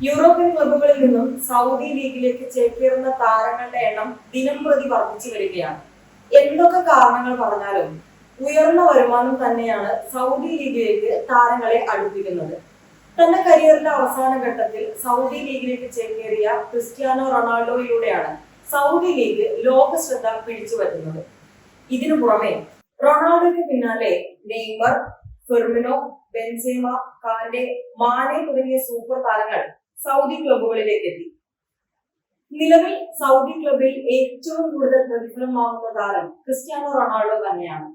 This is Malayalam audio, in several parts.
യൂറോപ്യൻ ക്ലബ്ബുകളിൽ നിന്നും സൗദി ലീഗിലേക്ക് ചേക്കേറുന്ന താരങ്ങളുടെ എണ്ണം ദിനംപ്രതി വർദ്ധിച്ചു വരികയാണ്. എന്തൊക്കെ കാരണങ്ങൾ പറഞ്ഞാലും ഉയർന്ന വരുമാനം തന്നെയാണ് സൗദി ലീഗിലേക്ക് താരങ്ങളെ അടുപ്പിക്കുന്നത്. തന്റെ കരിയറിന്റെ അവസാന ഘട്ടത്തിൽ സൗദി ലീഗിലേക്ക് ചേക്കേറിയ ക്രിസ്ത്യാനോ റൊണാൾഡോയിലൂടെയാണ് സൗദി ലീഗ് ലോക ശ്രദ്ധ പിടിച്ചുപറ്റുന്നത്. ഇതിനു പുറമെ റൊണാൾഡോയ്ക്ക് പിന്നാലെ നെയ്മർ, ഫെർമിനോ, ബെൻസേമ, കാന്റെ, മാനെ തുടങ്ങിയ സൂപ്പർ താരങ്ങൾ സൗദി ക്ലബ്ബുകളിലേക്ക് എത്തി. നിലവിൽ സൗദി ക്ലബിൽ ഏറ്റവും കൂടുതൽ പ്രതിഫലം വാങ്ങുന്ന താരം ക്രിസ്ത്യാനോ റൊണാൾഡോ തന്നെയാണ്.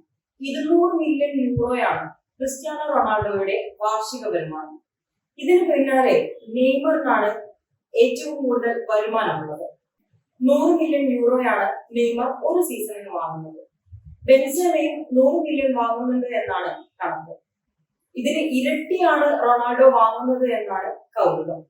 200 മില്യൺ യൂറോയാണ് ക്രിസ്ത്യാനോ റൊണാൾഡോയുടെ വാർഷിക വരുമാനം. ഇതിനു പിന്നാലെ നെയ്മറിനാണ് ഏറ്റവും കൂടുതൽ വരുമാനമുള്ളത്. 100 മില്യൺ യൂറോയാണ് നെയ്മർ ഒരു സീസണിന് വാങ്ങുന്നത്. ബെൻസേമയും 100 മില്യൺ വാങ്ങുന്നുണ്ട് എന്നാണ് കണക്ക്. ഇതിന് ഇരട്ടിയാണ് റൊണാൾഡോ വാങ്ങുന്നത് എന്നാണ് കൗതുകം.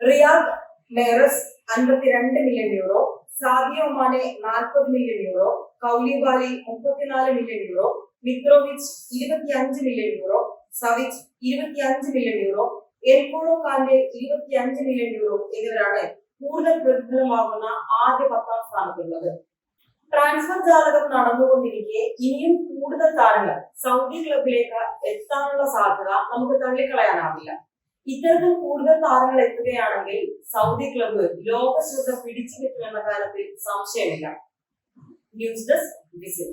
Riyad Mahrez 52 million euro, Sadio Mane 40 million euro, Koulibaly 34 million euro, Mitrovic 25 million euro, Savic 25 million euro, N'Golo Kante 25 million euro എന്നിവരാണ് കൂടുതൽ പ്രതിഫലമാകുന്ന ആദ്യ 10ാം സ്ഥാനത്തുള്ളത്. ട്രാൻസ്ഫർ ജാലകം നടന്നുകൊണ്ടിരിക്കെ ഇനിയും കൂടുതൽ താരങ്ങൾ സൗദി ക്ലബിലേക്ക് എത്താനുള്ള സാധ്യത നമുക്ക് തള്ളിക്കളയാനാവില്ല. ഇത്തരത്തിൽ കൂടുതൽ താരങ്ങൾ എത്തുകയാണെങ്കിൽ സൗദി ക്ലബ്ബ് ലോക ശ്രദ്ധ പിടിച്ചു പറ്റുമെന്ന കാര്യത്തിൽ സംശയമില്ല. News desk whistle.